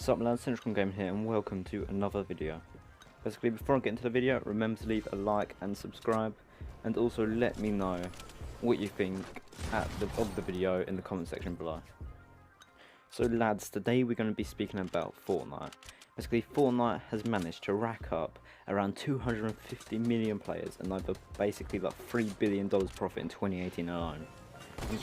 Sup lads, Central Game here and welcome to another video. Basically, before I get into the video, remember to leave a like and subscribe, and also let me know what you think of the video in the comment section below. So lads, today we're going to be speaking about Fortnite. Basically, Fortnite has managed to rack up around 250 million players and over basically like $3 billion profit in 2018 alone. And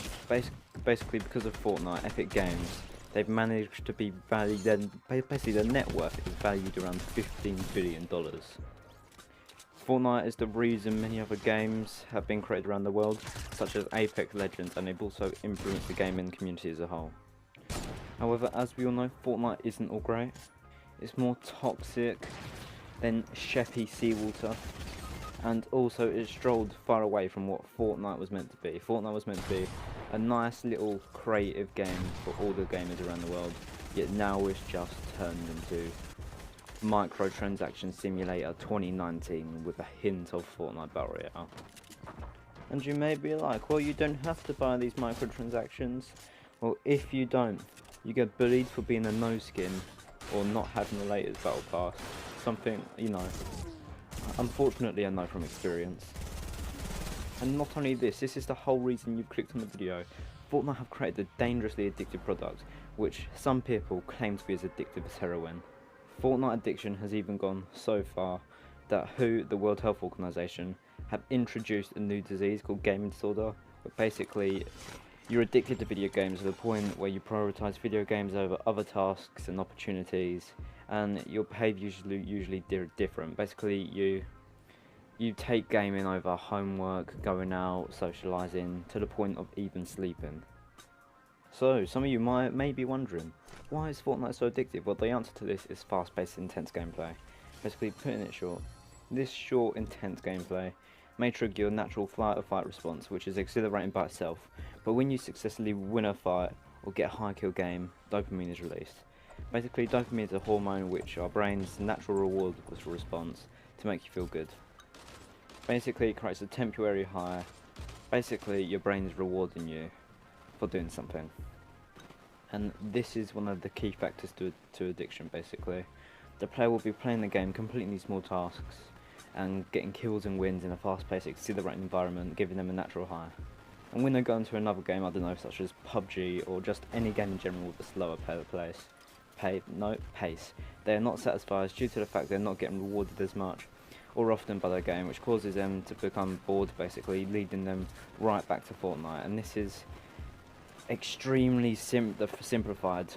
basically because of Fortnite, Epic Games, they've managed to be valued, basically their net worth is valued around $15 billion. Fortnite is the reason many other games have been created around the world, such as Apex Legends, and they've also influenced the gaming community as a whole. However, as we all know, Fortnite isn't all great. It's more toxic than Sheppy seawater, and also it strolled far away from what Fortnite was meant to be. Fortnite was meant to be a nice little creative game for all the gamers around the world, yet now it's just turned into microtransaction simulator 2019 with a hint of Fortnite Battle Royale. And you may be like, well, you don't have to buy these microtransactions. Well, if you don't, you get bullied for being a no skin or not having the latest battle pass. Something, you know, unfortunately I know from experience. And not only this is the whole reason you've clicked on the video. Fortnite have created a dangerously addictive product, which some people claim to be as addictive as heroin. Fortnite addiction has even gone so far that WHO, the World Health Organization, have introduced a new disease called gaming disorder, but basically you're addicted to video games to the point where you prioritize video games over other tasks and opportunities, and your behavior usually different. Basically, you take gaming over homework, going out, socializing, to the point of even sleeping. So, some of you may be wondering, why is Fortnite so addictive? Well, the answer to this is fast-paced, intense gameplay. Basically, putting it short, this short, intense gameplay may trigger your natural flight or fight response, which is exhilarating by itself, but when you successfully win a fight or get a high kill game, dopamine is released. Basically, dopamine is a hormone which our brain's natural reward response to make you feel good. Basically, it creates a temporary high. Basically, your brain is rewarding you for doing something. And this is one of the key factors to addiction, basically. The player will be playing the game, completing these small tasks, and getting kills and wins in a fast-paced, exhilarating environment, giving them a natural high. And when they go into another game, I don't know, such as PUBG, or just any game in general with a slower pace, they are not satisfied due to the fact they're not getting rewarded as much or often by their game, which causes them to become bored, basically leading them right back to Fortnite. And this is extremely simplified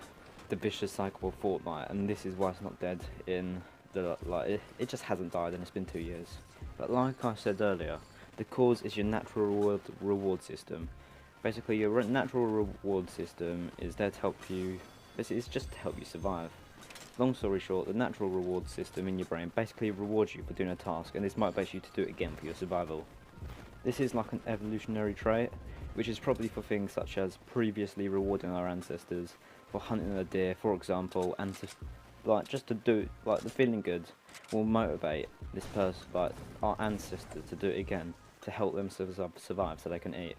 the vicious cycle of Fortnite, and this is why it's not dead in the it just hasn't died, and it's been 2 years. But like I said earlier, the cause is your natural reward system. Basically, your natural reward system is there to help you. Basically, it's just to help you survive. Long story short, the natural reward system in your brain basically rewards you for doing a task, and this motivates you to do it again for your survival. This is like an evolutionary trait, which is probably for things such as previously rewarding our ancestors for hunting a deer, for example, and just to do, like, the feeling good will motivate this person, like our ancestors, to do it again to help them survive so they can eat.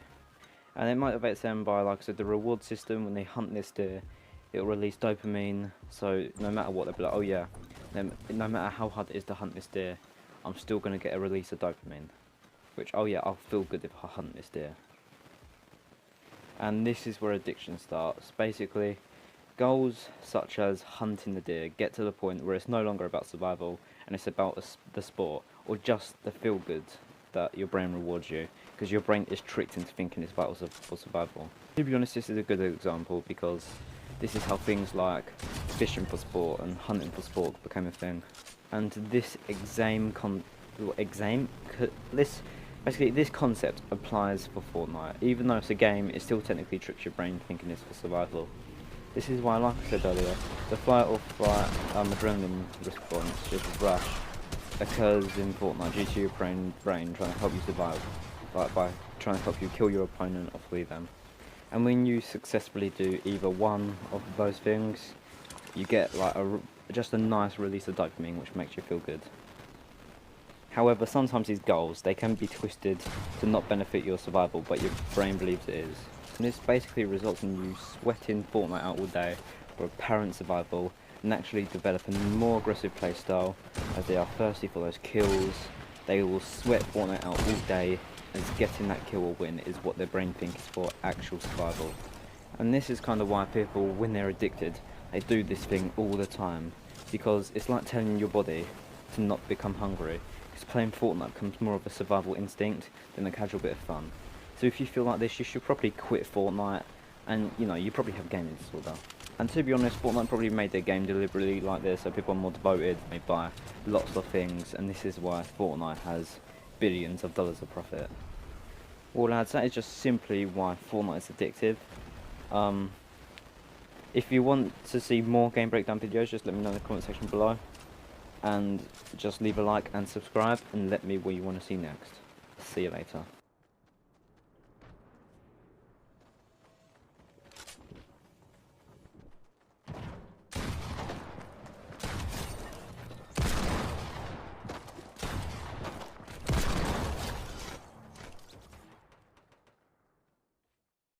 And it motivates them by, like I said, the reward system. When they hunt this deer, it'll release dopamine, so no matter what, they'll be like, oh yeah, no matter how hard it is to hunt this deer, I'm still going to get a release of dopamine. Which, oh yeah, I'll feel good if I hunt this deer. And this is where addiction starts. Basically, goals such as hunting the deer get to the point where it's no longer about survival, and it's about the sport, or just the feel good that your brain rewards you, because your brain is tricked into thinking it's vital for survival. To be honest, this is a good example, because this is how things like fishing for sport and hunting for sport became a thing. And this this concept applies for Fortnite. Even though it's a game, it still technically tricks your brain thinking it's for survival. This is why, like I said earlier, the fight or flight adrenaline response, just rush, occurs in Fortnite due to your brain trying to help you survive, like by trying to help you kill your opponent or flee them. And when you successfully do either one of those things, you get like just a nice release of dopamine, which makes you feel good. However, sometimes these goals, they can be twisted to not benefit your survival, but your brain believes it is. And this basically results in you sweating Fortnite out all day for apparent survival, naturally develop a more aggressive playstyle as they are thirsty for those kills. They will sweat Fortnite out all day, as getting that kill or win is what their brain thinks for actual survival. And this is kind of why people, when they're addicted, they do this thing all the time, because it's like telling your body to not become hungry, because playing Fortnite becomes more of a survival instinct than a casual bit of fun. So if you feel like this, you should probably quit Fortnite, and you know, you probably have gaming disorder. And to be honest, Fortnite probably made their game deliberately like this, so people are more devoted, they buy lots of things, and this is why Fortnite has billions of dollars of profit. Well lads, that is just simply why Fortnite is addictive. If you want to see more game breakdown videos, just let me know in the comment section below. And just leave a like and subscribe, and let me what you want to see next. See you later.